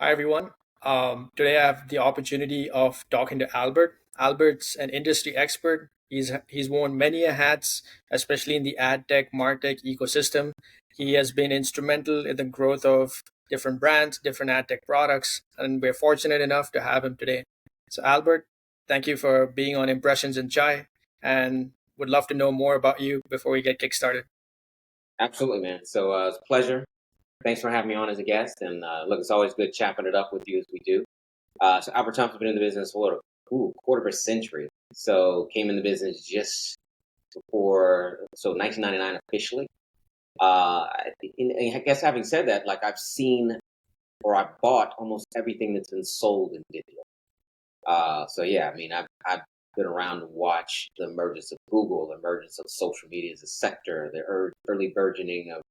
Hi, everyone. Today I have the opportunity of talking to Albert. Albert's an industry expert. He's worn many hats, especially in the ad tech, martech ecosystem. He has been instrumental in the growth of different brands, different ad tech products, and we're fortunate enough to have him today. So, Albert, thank you for being on Impressions in Chai, and would love to know more about you before we get kickstarted. Absolutely, man. So it's a pleasure. Thanks for having me on as a guest. And look, it's always good chopping it up with you as we do. So Albert Thompson's been in the business for quarter of a century. So came in the business just before, so 1999 officially. I guess having said that, like I've seen or I've bought almost everything that's been sold in digital. So yeah, I mean, I've been around to watch the emergence of Google, the emergence of social media as a sector, the early burgeoning of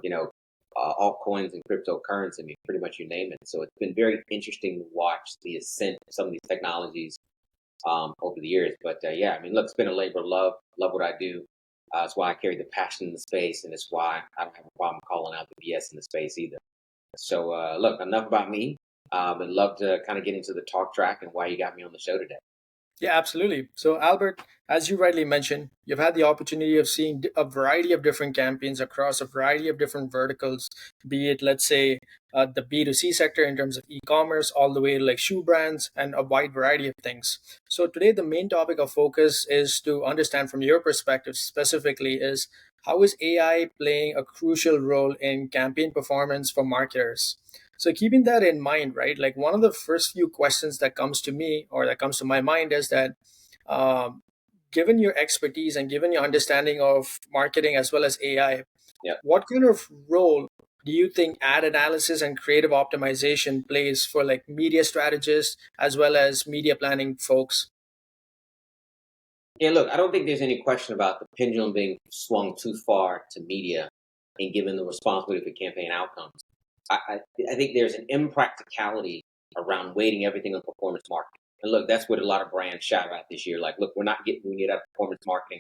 you know altcoins and cryptocurrency. I mean, pretty much you name it. So it's been very interesting to watch the ascent of some of these technologies over the years. But yeah, I mean, look, it's been a labor of love. Love what I do. It's why I carry the passion in the space, and it's why I don't have a problem calling out the BS in the space either. So look, enough about me. I'd love to kind of get into the talk track and why you got me on the show today. Yeah, absolutely. So, Albert, as you rightly mentioned, you've had the opportunity of seeing a variety of different campaigns across a variety of different verticals, be it, let's say, the B2C sector in terms of e commerce, all the way to like shoe brands and a wide variety of things. So, today, the main topic of focus is to understand from your perspective specifically is how is AI playing a crucial role in campaign performance for marketers? So keeping that in mind, right? Like one of the first few questions that comes to me or that comes to my mind is that, um, given your expertise and given your understanding of marketing as well as AI, Yeah. what kind of role do you think ad analysis and creative optimization plays for like media strategists as well as media planning folks? Yeah, look, I don't think there's any question about the pendulum being swung too far to media and given the responsibility for campaign outcomes. I, I think there's an impracticality around weighting everything on performance marketing. And look, that's what a lot of brands shout about this year. Like, look, we're not getting we need out of performance marketing.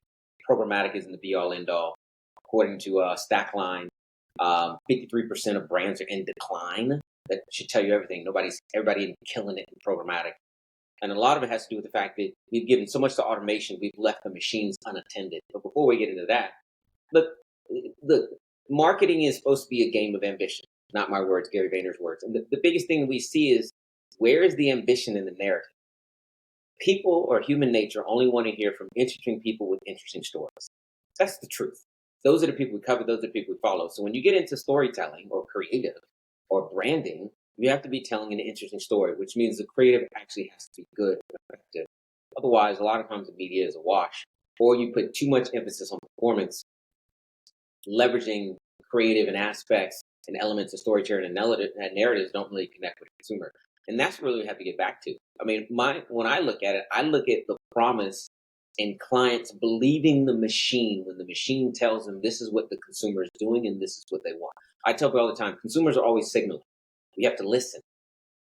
Programmatic isn't the be all end all. According to Stackline, 53% of brands are in decline. That should tell you everything. Everybody isn't killing it in programmatic. And a lot of it has to do with the fact that we've given so much to automation, we've left the machines unattended. But before we get into that, look, look, marketing is supposed to be a game of ambition. Not my words, Gary Vayner's words. And the biggest thing we see is where is the ambition in the narrative? People or human nature only want to hear from interesting people with interesting stories. That's the truth. Those are the people we cover, those are the people we follow. So when you get into storytelling or creative or branding, you have to be telling an interesting story, which means the creative actually has to be good and effective. Otherwise, a lot of times the media is a wash. Or you put too much emphasis on performance, leveraging creative and aspects and elements of storytelling and narratives don't really connect with the consumer. And that's really what we have to get back to. I mean, when I look at it, I look at the promise and clients believing the machine when the machine tells them this is what the consumer is doing and this is what they want. I tell people all the time, consumers are always signaling. We have to listen.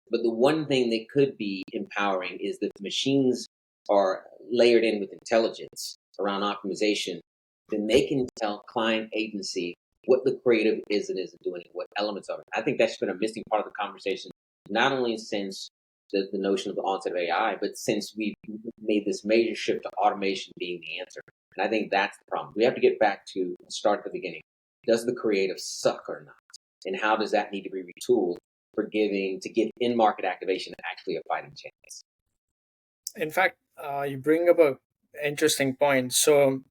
But the one thing that could be empowering is that the machines are layered in with intelligence around optimization, then they can tell client agency what the creative is and isn't doing, what elements of it. I think that's been a missing part of the conversation, not only since the notion of the onset of AI, but since we've made this major shift to automation being the answer. And I think that's the problem. We have to get back to start at the beginning. Does the creative suck or not? And how does that need to be retooled for giving to give in market activation actually a fighting chance? In fact, you bring up a interesting point. So,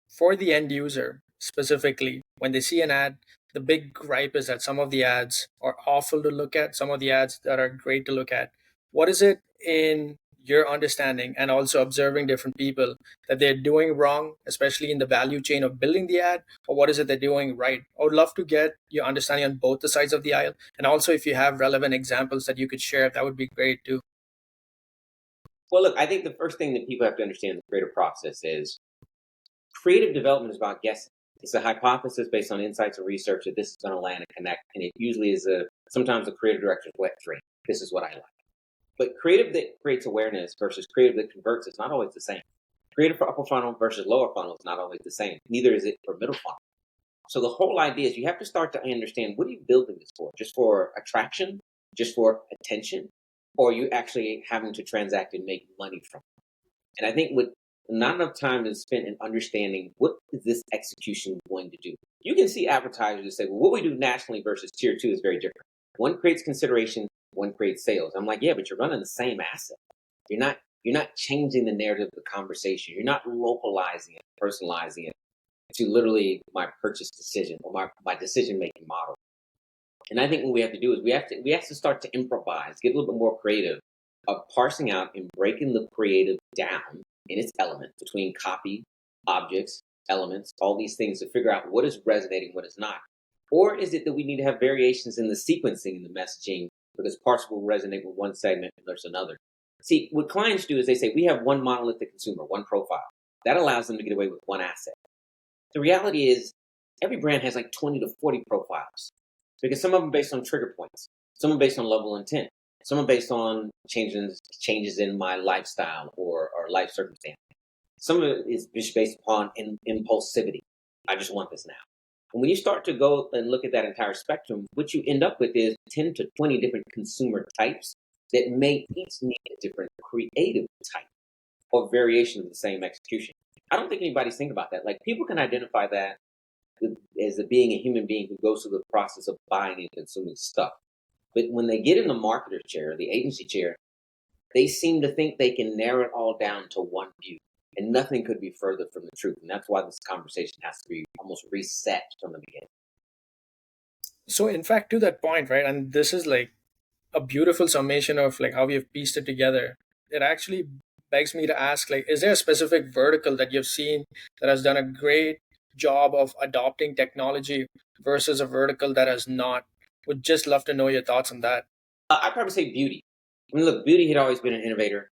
for the end user specifically, when they see an ad, the big gripe is that some of the ads are awful to look at, some of the ads that are great to look at. What is it in your understanding and also observing different people that they're doing wrong, especially in the value chain of building the ad, or what is it they're doing right? I would love to get your understanding on both the sides of the aisle. And also, if you have relevant examples that you could share, that would be great too. Well, look, I think the first thing that people have to understand in the creative process is creative development is about guessing. It's a hypothesis based on insights and research that this is going to land and connect. And it usually is sometimes a creative director's wet dream. This is what I like. But creative that creates awareness versus creative that converts is not always the same. Creative for upper funnel versus lower funnel is not always the same. Neither is it for middle funnel. So the whole idea is you have to start to understand what are you building this for? Just for attraction just for attention, or are you actually having to transact and make money from it? And I think with not enough time is spent in understanding what is this execution going to do. You can see advertisers that say, well, what we do nationally versus tier two is very different. One creates consideration, one creates sales. I'm like, yeah, but you're running the same asset. You're not changing the narrative of the conversation. You're not localizing it, personalizing it to literally my purchase decision or my decision making model. And I think what we have to do is we have to start to improvise, get a little bit more creative of parsing out and breaking the creative down in its elements between copy, objects, elements, all these things to figure out what is resonating, what is not. Or is it that we need to have variations in the sequencing in the messaging because parts will resonate with one segment and there's another? See, what clients do is they say, we have one monolithic consumer, one profile. That allows them to get away with one asset. The reality is, every brand has like 20 to 40 profiles because some of them based on trigger points, some are based on level of intent, some are based on changes in my lifestyle or life circumstance. Some of it is just based upon impulsivity. I just want this now. And when you start to go and look at that entire spectrum, what you end up with is 10 to 20 different consumer types that may each need a different creative type or variation of the same execution. I don't think anybody's thinking about that. Like, people can identify that as being a human being who goes through the process of buying and consuming stuff. But when they get in the marketer chair, the agency chair, they seem to think they can narrow it all down to one view. And nothing could be further from the truth. And that's why this conversation has to be almost reset from the beginning. So in fact, to that point, right, and this is like a beautiful summation of like how we have pieced it together. It actually begs me to ask, like, is there a specific vertical that you've seen that has done a great job of adopting technology versus a vertical that has not? Would just love to know your thoughts on that. I'd probably say beauty. I mean, look, beauty had always been an innovator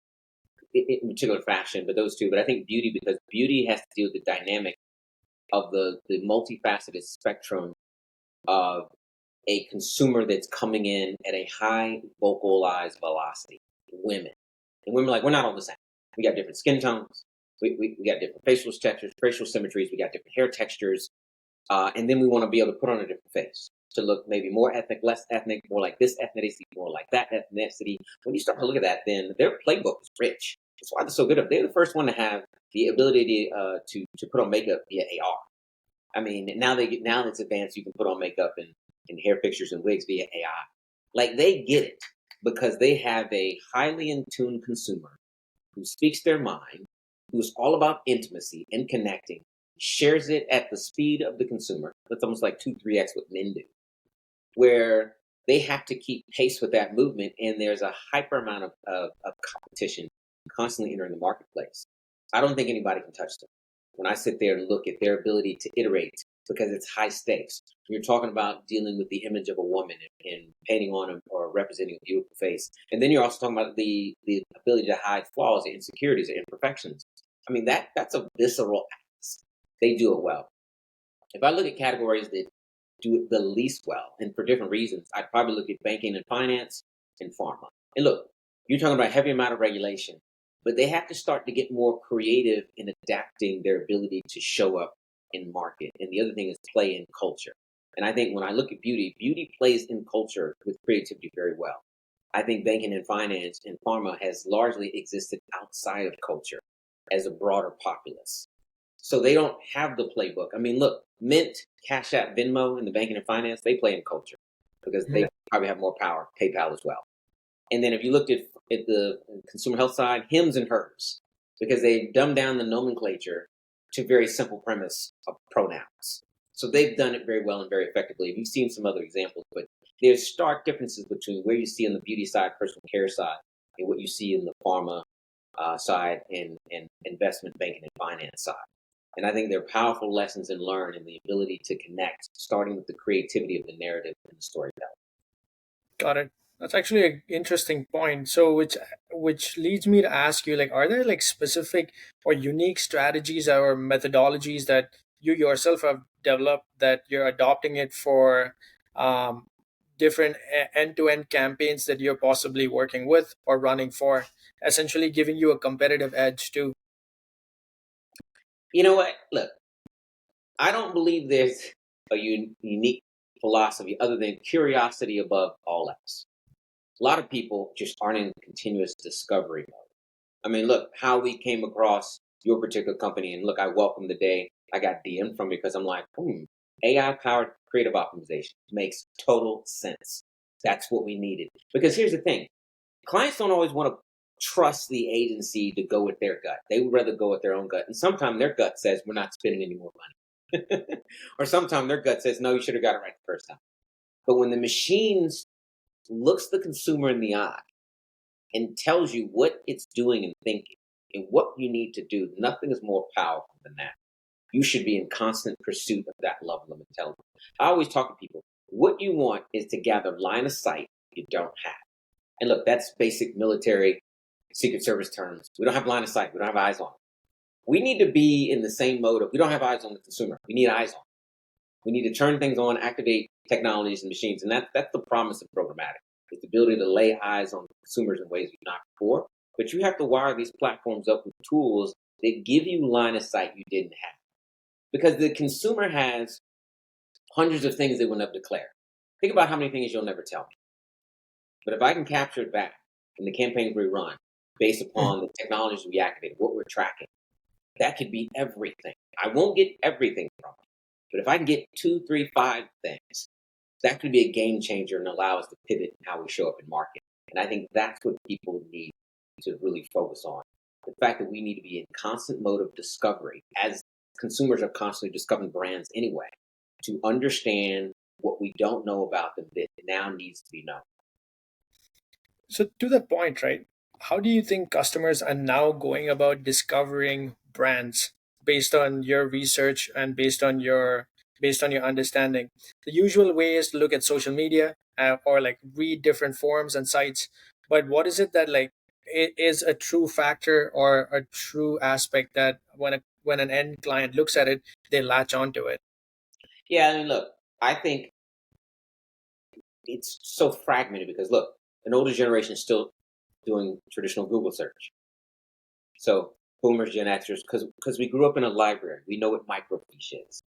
in particular fashion, but those two. But I think beauty, because beauty has to deal with the dynamic of the multifaceted spectrum of a consumer that's coming in at a high vocalized velocity. Women. And women are like, we're not all the same. We got different skin tones. We got different facial textures, facial symmetries. We got different hair textures. And then we want to be able to put on a different face to look maybe more ethnic, less ethnic, more like this ethnicity, more like that ethnicity. When you start to look at that, then their playbook is rich. That's why they're so good. They're the first one to have the ability to put on makeup via AR. I mean, now it's advanced. You can put on makeup and hair pictures and wigs via AI. Like, they get it because they have a highly in tune consumer who speaks their mind, who's all about intimacy and connecting, shares it at the speed of the consumer. That's almost like 2, 3x what men do, where they have to keep pace with that movement, and there's a hyper amount of competition constantly entering the marketplace. I don't think anybody can touch them. When I sit there and look at their ability to iterate, because it's high stakes. You're talking about dealing with the image of a woman and painting on or representing a beautiful face. And then you're also talking about the ability to hide flaws, insecurities, or imperfections. I mean, that's a visceral act. They do it well. If I look at categories that do it the least well, and for different reasons, I'd probably look at banking and finance and pharma. And look, you're talking about a heavy amount of regulation, but they have to start to get more creative in adapting their ability to show up in market. And the other thing is play in culture. And I think when I look at beauty, beauty plays in culture with creativity very well. I think banking and finance and pharma has largely existed outside of culture as a broader populace. So they don't have the playbook. I mean, look, Mint, Cash App, Venmo, and the banking and finance, they play in culture because they probably have more power, PayPal as well. And then if you looked at the consumer health side, hims and hers, because they dumbed down the nomenclature to very simple premise of pronouns. So they've done it very well and very effectively. We've seen some other examples, but there's stark differences between where you see on the beauty side, personal care side, and what you see in the pharma side and investment banking and finance side. And I think there are powerful lessons in learn and the ability to connect, starting with the creativity of the narrative and the storytelling. Got it. That's actually an interesting point. So, which leads me to ask you, like, are there like specific or unique strategies or methodologies that you yourself have developed that you're adopting it for um, different end-to-end campaigns that you're possibly working with or running for, essentially giving you a competitive edge too? You know what? Look, I don't believe there's a unique philosophy other than curiosity above all else. A lot of people just aren't in continuous discovery mode. I mean, look, how we came across your particular company, and look, I welcome the day I got DM from because I'm like, AI powered creative optimization makes total sense. That's what we needed. Because here's the thing, clients don't always want to trust the agency to go with their gut. They would rather go with their own gut. And sometimes their gut says, we're not spending any more money. Or sometimes their gut says, no, you should have got it right the first time. But when the machines looks the consumer in the eye and tells you what it's doing and thinking and what you need to do, nothing is more powerful than that. You should be in constant pursuit of that level of intelligence. I always talk to people, what you want is to gather line of sight you don't have. And look, that's basic military Secret Service terms. We don't have line of sight. We don't have eyes on. We need to be in the same mode of we don't have eyes on the consumer. We need eyes on. We need to turn things on, activate technologies and machines. And that's the promise of programmatic. It's the ability to lay eyes on consumers in ways you've not before. But you have to wire these platforms up with tools that give you line of sight you didn't have. Because the consumer has hundreds of things they will never declare. Think about how many things you'll never tell me. But if I can capture it back in the campaigns we run, based upon the technologies we activated, what we're tracking, that could be everything. I won't get everything from it. But if I can get two, three, five things, that could be a game changer and allow us to pivot in how we show up in market. And I think that's what people need to really focus on. The fact that we need to be in constant mode of discovery as consumers are constantly discovering brands anyway, to understand what we don't know about them that now needs to be known. So to that point, right? How do you think customers are now going about discovering brands based on your research and based on your understanding? The usual way is to look at social media or like read different forums and sites. But what is it that like it is a true factor or a true aspect that when an end client looks at it, they latch onto it? Yeah, I mean, look, I think it's so fragmented because look, an older generation is still doing traditional Google search. So boomers, Gen Xers, because we grew up in a library, we know what microfiche is.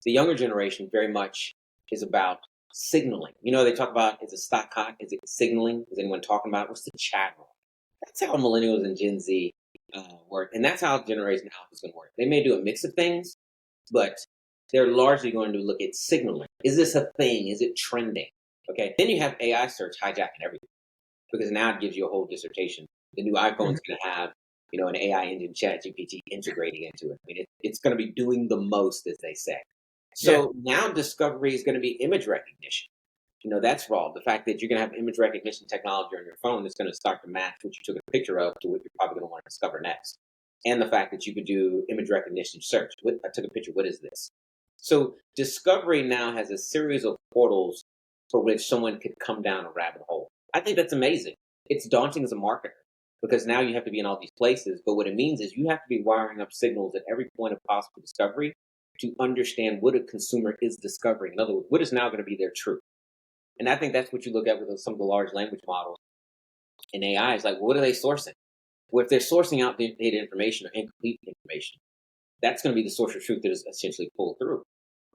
The younger generation very much is about signaling. You know, they talk about is it stock hot? Is it signaling? Is anyone talking about it? What's the chat room? That's how millennials and Gen Z work, and that's how Generation Alpha is going to work. They may do a mix of things, but they're largely going to look at signaling. Is this a thing? Is it trending? Okay. Then you have AI search hijacking everything because now it gives you a whole dissertation. The new iPhone's going to have, an AI engine, Chat GPT, integrating into it. I mean, it's going to be doing the most, as they say. Yeah. So now discovery is going to be image recognition. That's raw. The fact that you're going to have image recognition technology on your phone that's going to start to match what you took a picture of to what you're probably going to want to discover next. And the fact that you could do image recognition search. I took a picture. What is this? So discovery now has a series of portals for which someone could come down a rabbit hole. I think that's amazing. It's daunting as a marketer because now you have to be in all these places. But what it means is you have to be wiring up signals at every point of possible discovery to understand what a consumer is discovering. In other words, what is now going to be their truth. And I think that's what you look at with some of the large language models in AI. Is like, what are they sourcing? Well, if they're sourcing out data information or incomplete information, that's going to be the source of truth that is essentially pulled through.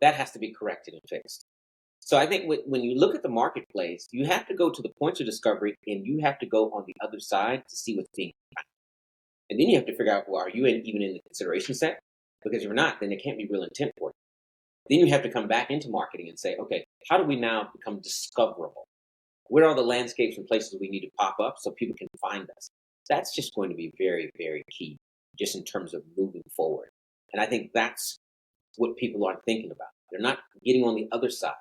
That has to be corrected and fixed. So I think when you look at the marketplace, you have to go to the points of discovery and you have to go on the other side to see what's being found. And then you have to figure out, well, are you even in the consideration set? Because if you're not, then there can't be real intent for you. Then you have to come back into marketing and say, okay, how do we now become discoverable? Where are the landscapes and places we need to pop up so people can find us? That's just going to be very, very key just in terms of moving forward. And I think that's what people aren't thinking about. They're not getting on the other side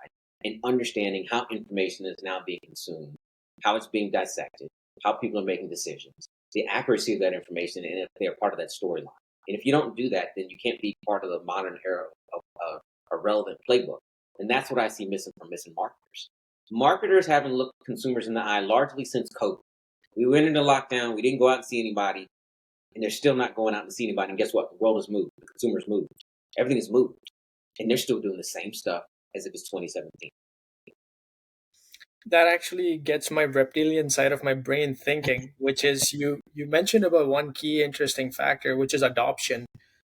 and understanding how information is now being consumed, how it's being dissected, how people are making decisions, the accuracy of that information, and if they're part of that storyline. And if you don't do that, then you can't be part of the modern era of a relevant playbook. And that's what I see missing from missing marketers. Marketers haven't looked consumers in the eye largely since COVID. We went into lockdown, we didn't go out and see anybody, and they're still not going out and see anybody. And guess what? The world has moved, the consumers moved, everything has moved, and they're still doing the same stuff as if it's 2017. That actually gets my reptilian side of my brain thinking, which is you mentioned about one key interesting factor, which is adoption.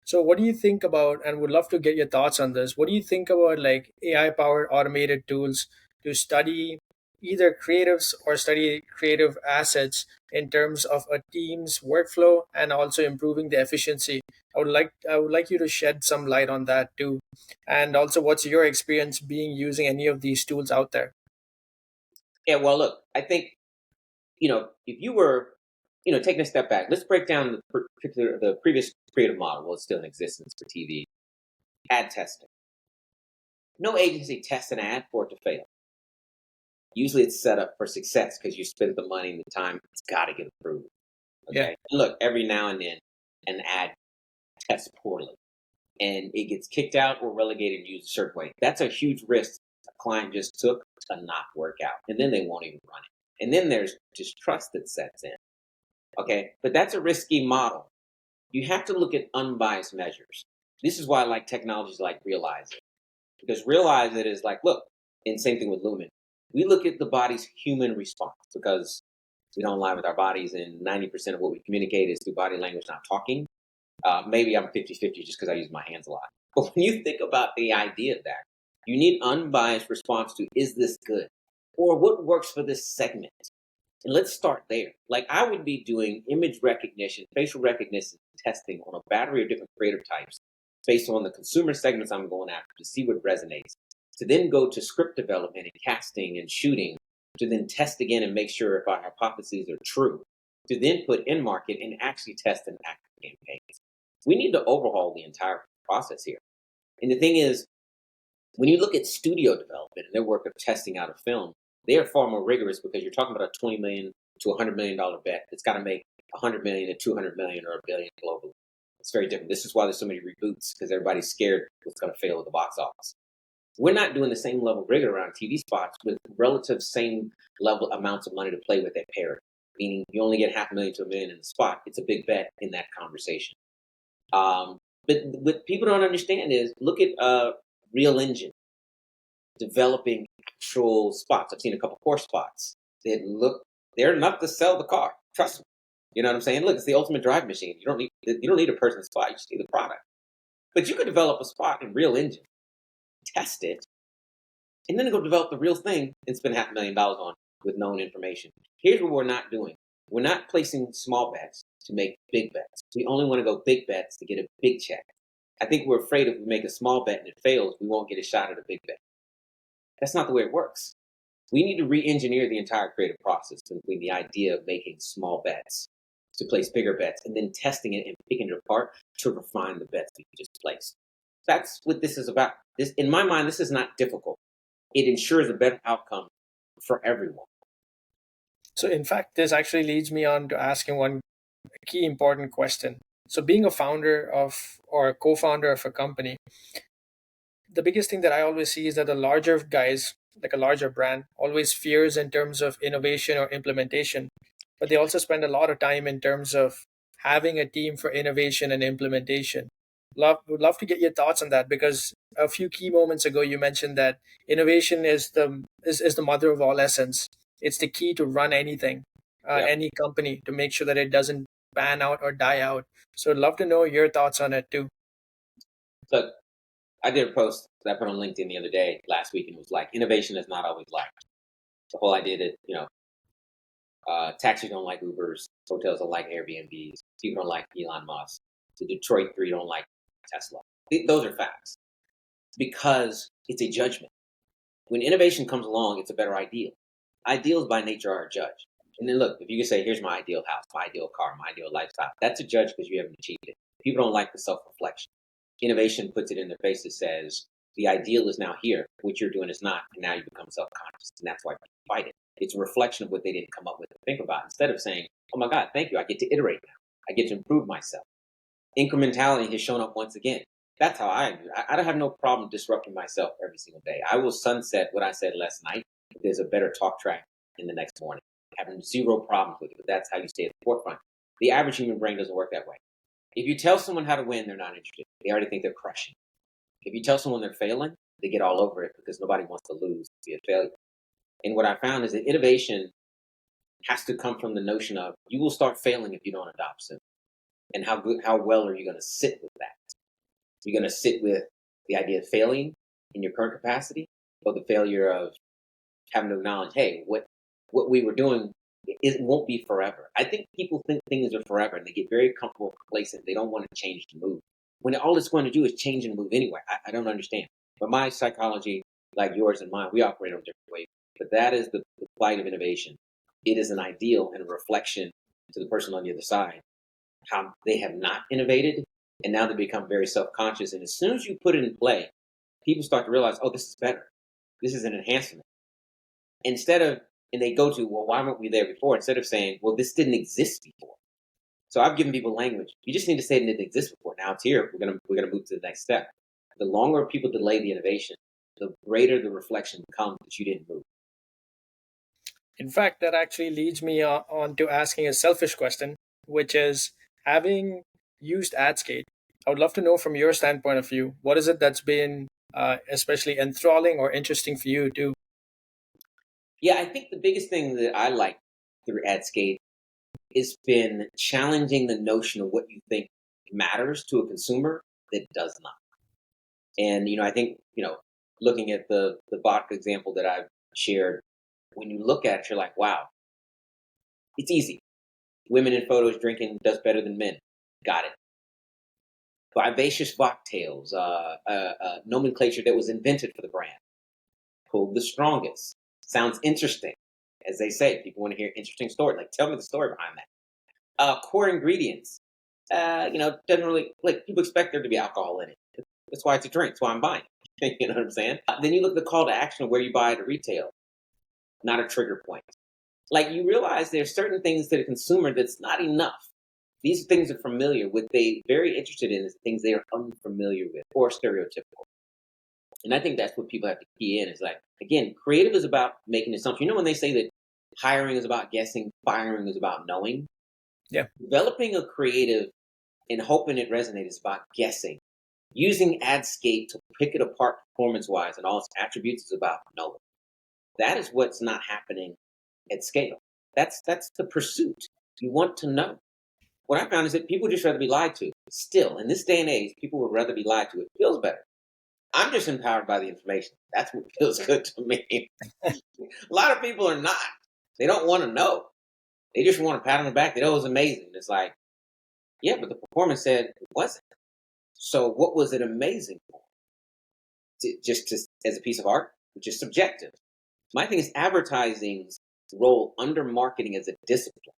So what do you think about, and would love to get your thoughts on this, what do you think about like AI powered automated tools to study either creatives or study creative assets in terms of a team's workflow and also improving the efficiency. I would like you to shed some light on that too. And also, what's your experience being using any of these tools out there? Yeah, well, look, I think, if you were, taking a step back, let's break down the previous creative model. Well, it's still in existence for TV. Ad testing. No agency tests an ad for it to fail. Usually it's set up for success because you spent the money and the time. It's got to get approved. Yeah. Okay. And look, every now and then an ad tests poorly and it gets kicked out or relegated and used a certain way. That's a huge risk a client just took to not work out. And then they won't even run it. And then there's distrust that sets in. Okay. But that's a risky model. You have to look at unbiased measures. This is why I like technologies like Realize It. Because Realize It is like, look, and same thing with Lumen. We look at the body's human response because we don't lie with our bodies, and 90% of what we communicate is through body language, not talking. Maybe I'm 50-50 just because I use my hands a lot. But when you think about the idea of that, you need unbiased response to, is this good? Or what works for this segment? And let's start there. Like I would be doing image recognition, facial recognition testing on a battery of different creative types based on the consumer segments I'm going after to see what resonates. To then go to script development and casting and shooting, to then test again and make sure if our hypotheses are true. To then put in market and actually test and active campaigns. We need to overhaul the entire process here. And the thing is, when you look at studio development and their work of testing out a film, they are far more rigorous because you're talking about a $20 million to $100 million bet that's got to make 100 million to 200 million or a billion globally. It's very different. This is why there's so many reboots because everybody's scared what's going to fail at the box office. We're not doing the same level of rigor around TV spots with relative same level amounts of money to play with at parity. Meaning you only get half a million to a million in the spot. It's a big bet in that conversation. But what people don't understand is look at Real Engine developing actual spots. I've seen a couple core spots that look they're enough to sell the car. Trust me. You know what I'm saying? Look, it's the ultimate drive machine. You don't need a person's spot. You just need the product. But you could develop a spot in Real Engine, test it, and then go develop the real thing and spend $500,000 on with known information. Here's what we're not doing. We're not placing small bets to make big bets. We only want to go big bets to get a big check. I think we're afraid if we make a small bet and it fails, we won't get a shot at a big bet. That's not the way it works. We need to re-engineer the entire creative process between the idea of making small bets to place bigger bets and then testing it and picking it apart to refine the bets that you just placed. That's what this is about. This, in my mind, this is not difficult. It ensures a better outcome for everyone. So, in fact, this actually leads me on to asking one key important question. So, being a founder of or a co founder of a company, the biggest thing that I always see is that the larger guys, like a larger brand, always fears in terms of innovation or implementation, but they also spend a lot of time in terms of having a team for innovation and implementation. Would love to get your thoughts on that because a few key moments ago you mentioned that innovation is the mother of all essence. It's the key to run anything, Yeah. any company to make sure that it doesn't pan out or die out. So I'd love to know your thoughts on it too. Look, I did a post that I put on LinkedIn the other day, last week, and it was like, innovation is not always liked. The whole idea that, taxis don't like Ubers, hotels don't like Airbnbs, people don't like Elon Musk, the Detroit Three don't like Tesla. Those are facts because it's a judgment. When innovation comes along, it's a better ideal. Ideals by nature are a judge. And then look, if you can say, here's my ideal house, my ideal car, my ideal lifestyle, that's a judge because you haven't achieved it. People don't like the self reflection. Innovation puts it in their face that says, the ideal is now here, what you're doing is not, and now you become self conscious. And that's why people fight it. It's a reflection of what they didn't come up with to think about instead of saying, oh my God, thank you, I get to iterate now. I get to improve myself. Incrementality has shown up once again. That's how I do. I don't have no problem disrupting myself every single day. I will sunset what I said last night if there's a better talk track in the next morning. Having zero problems with it, but that's how you stay at the forefront. The average human brain doesn't work that way. If you tell someone how to win, they're not interested. They already think they're crushing. If you tell someone they're failing, they get all over it because nobody wants to lose, to be a failure. And what I found is that innovation has to come from the notion of you will start failing if you don't adopt soon. And how well are you going to sit with that? You're going to sit with the idea of failing in your current capacity or the failure of having to acknowledge, hey, what we were doing, it won't be forever. I think people think things are forever and they get very comfortable and complacent. They don't want to change to move. When all it's going to do is change and move anyway. I don't understand. But my psychology, like yours and mine, we operate on different ways. But that is the plight of innovation. It is an ideal and a reflection to the person on the other side, how they have not innovated, and now they become very self-conscious. And as soon as you put it in play, people start to realize, oh, this is better. This is an enhancement. Instead of, and they go to, well, why weren't we there before? Instead of saying, well, this didn't exist before. So I've given people language. You just need to say it didn't exist before. Now it's here. We're gonna move to the next step. The longer people delay the innovation, the greater the reflection becomes that you didn't move. In fact, that actually leads me on to asking a selfish question, which is, having used AdScape, I would love to know from your standpoint of view, what is it that's been especially enthralling or interesting for you to? Yeah, I think the biggest thing that I like through Adscape has been challenging the notion of what you think matters to a consumer that does not. And I think looking at the vodka example that I've shared, when you look at it, you're like, wow, it's easy. Women in photos drinking does better than men. Got it. Vivacious mocktails, nomenclature that was invented for the brand. Pulled the strongest. Sounds interesting. As they say, people want to hear interesting story. Like, tell me the story behind that. Core ingredients. Doesn't really, like, people expect there to be alcohol in it. That's why it's a drink. That's why I'm buying it. You know what I'm saying? Then you look at the call to action of where you buy it at retail, not a trigger point. Like, you realize there's certain things to the consumer that's not enough. These things are familiar. What they very interested in is things they are unfamiliar with or stereotypical. And I think that's what people have to key in. Is like, again, creative is about making assumptions. When they say that hiring is about guessing, firing is about knowing. Yeah. Developing a creative and hoping it resonates is about guessing. Using Adscape to pick it apart performance-wise and all its attributes is about knowing. That is what's not happening at scale. That's the pursuit. You want to know. What I found is that people just rather be lied to. Still, in this day and age, people would rather be lied to. It feels better. I'm just empowered by the information. That's what feels good to me. A lot of people are not. They don't want to know. They just want a pat on the back that, oh, it was amazing. It's like, yeah, but the performance said it wasn't. So what was it amazing for? As a piece of art, which is subjective. My thing is advertising's role under marketing as a discipline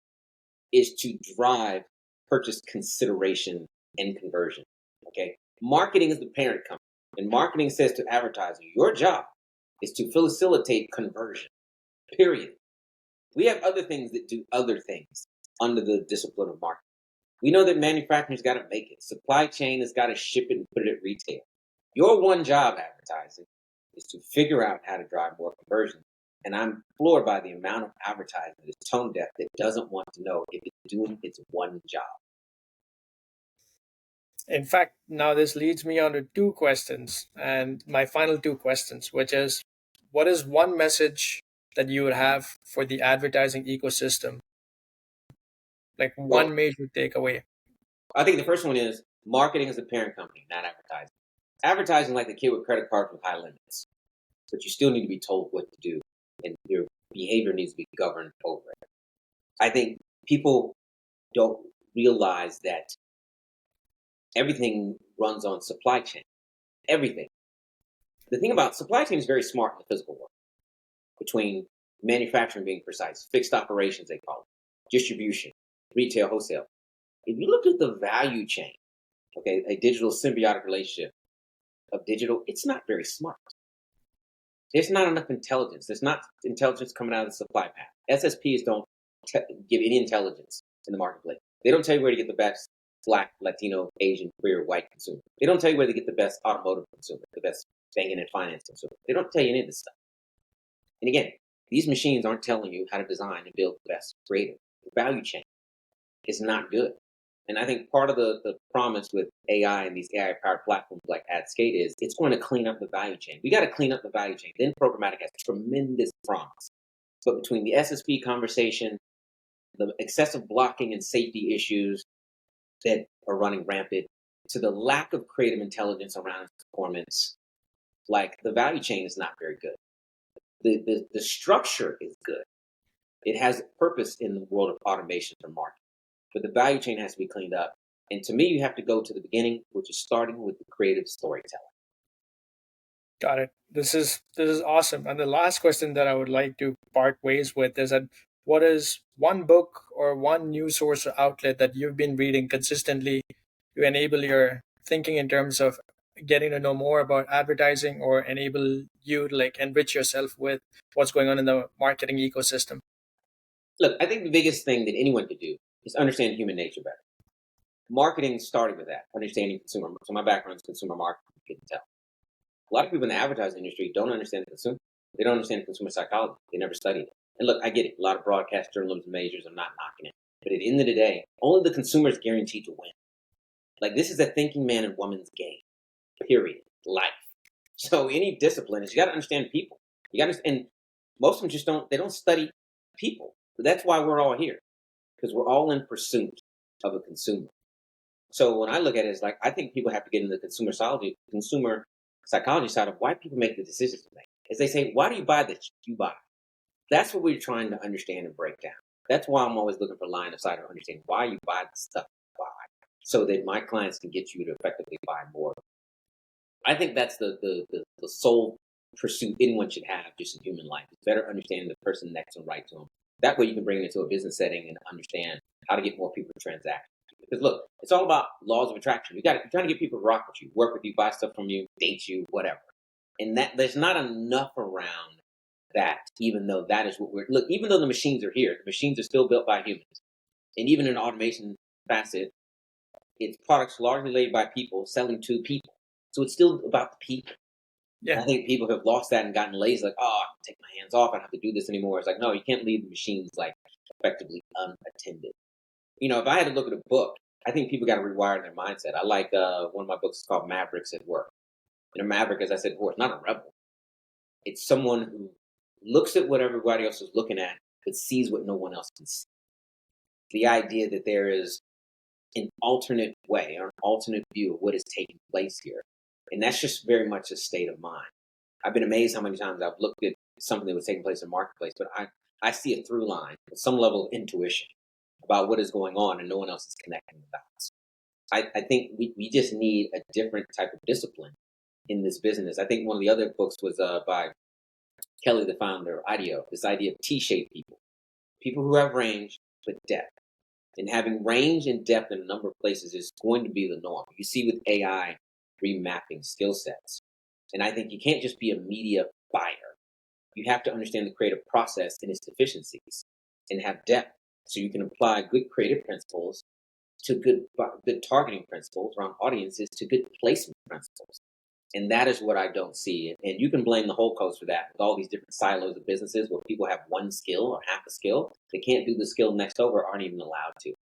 is to drive purchase consideration and conversion. Okay. Marketing is the parent company. And marketing says to advertising, your job is to facilitate conversion. Period. We have other things that do other things under the discipline of marketing. We know that manufacturing's got to make it. Supply chain has got to ship it and put it at retail. Your one job, advertising, is to figure out how to drive more conversion. And I'm floored by the amount of advertising that is tone deaf that doesn't want to know if it's doing its one job. In fact, now this leads me on to two questions, and my final two questions, which is, what is one message that you would have for the advertising ecosystem? Like Well, one major takeaway. I think the first one is marketing is the parent company, not advertising. Advertising like the kid with credit cards with high limits, but you still need to be told what to do, and your behavior needs to be governed over it. I think people don't realize that everything runs on supply chain. Everything. The thing about supply chain is very smart in the physical world, between manufacturing being precise, fixed operations they call it, distribution, retail, wholesale. If you look at the value chain, okay, a digital symbiotic relationship of digital, it's not very smart. There's not enough intelligence. There's not intelligence coming out of the supply path. SSPs don't give any intelligence in the marketplace. They don't tell you where to get the best Black, Latino, Asian, queer, white consumer. They don't tell you where to get the best automotive consumer, the best banking and finance consumer. They don't tell you any of this stuff. And again, these machines aren't telling you how to design and build the best creative. The value chain is not good. And I think part of the promise with AI and these AI-powered platforms like AdScape is it's going to clean up the value chain. We got to clean up the value chain. Then programmatic has tremendous promise. But between the SSP conversation, the excessive blocking and safety issues that are running rampant, to the lack of creative intelligence around performance, like the value chain is not very good. The structure is good. It has purpose in the world of automation for marketing, but the value chain has to be cleaned up. And to me, you have to go to the beginning, which is starting with the creative storytelling. Got it. This is awesome. And the last question that I would like to part ways with is that what is one book or one news source or outlet that you've been reading consistently to enable your thinking in terms of getting to know more about advertising or enable you to like enrich yourself with what's going on in the marketing ecosystem? Look, I think the biggest thing that anyone could do is understand human nature better. Marketing started with that, understanding consumer. So my background is consumer marketing, you can tell. A lot of people in the advertising industry don't understand the consumer. They don't understand consumer psychology. They never studied it. And look, I get it. A lot of broadcast journalism majors are not knocking it. But at the end of the day, only the consumer is guaranteed to win. Like this is a thinking man and woman's game. Period. Life. So any discipline is you got to understand people. You got to, and most of them just don't. They don't study people. But that's why we're all here because we're all in pursuit of a consumer. So when I look at it, it's like I think people have to get into the consumer psychology side of why people make the decisions they make. As they say, why do you buy this? You buy. That's what we're trying to understand and break down. That's why I'm always looking for line of sight or understanding why you buy the stuff you buy, so that my clients can get you to effectively buy more. I think that's the sole pursuit anyone should have just in human life. It's better understanding the person next and right to them. That way you can bring it into a business setting and understand how to get more people to transact. Because look, it's all about laws of attraction. You're trying to get people to rock with you, work with you, buy stuff from you, date you, whatever. And that there's not enough around that, even though that is what we're look, even though the machines are here, the machines are still built by humans. And even in automation facet, it's products largely laid by people selling to people. So it's still about the people. Yeah. I think people have lost that and gotten lazy, like, oh, I can take my hands off, I don't have to do this anymore. It's like, no, you can't leave the machines like effectively unattended. If I had to look at a book, I think people got to rewire their mindset. I like one of my books is called Mavericks at Work. And a maverick, as I said before, it's not a rebel. It's someone who looks at what everybody else is looking at, but sees what no one else can see. The idea that there is an alternate way or an alternate view of what is taking place here. And that's just very much a state of mind. I've been amazed how many times I've looked at something that was taking place in the marketplace, but I see a through line with some level of intuition about what is going on and no one else is connecting the dots. I think we just need a different type of discipline in this business. I think one of the other books was by Kelly, the founder of IDEO, this idea of T-shaped people, people who have range but depth. And having range and depth in a number of places is going to be the norm. You see with AI remapping skill sets. And I think you can't just be a media buyer. You have to understand the creative process and its deficiencies and have depth so you can apply good creative principles to good targeting principles around audiences to good placement principles. And that is what I don't see. And you can blame the whole coast for that with all these different silos of businesses where people have one skill or half a skill. They can't do the skill next over, aren't even allowed to.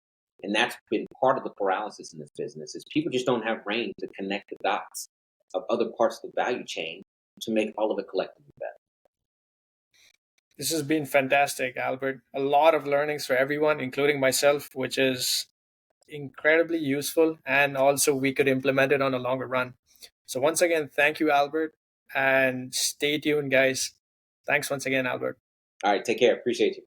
And that's been part of the paralysis in this business is people just don't have range to connect the dots of other parts of the value chain to make all of it collectively better. This has been fantastic, Albert. A lot of learnings for everyone, including myself, which is incredibly useful, and also we could implement it on a longer run. So once again, thank you, Albert, and stay tuned, guys. Thanks once again, Albert. All right, take care. Appreciate you.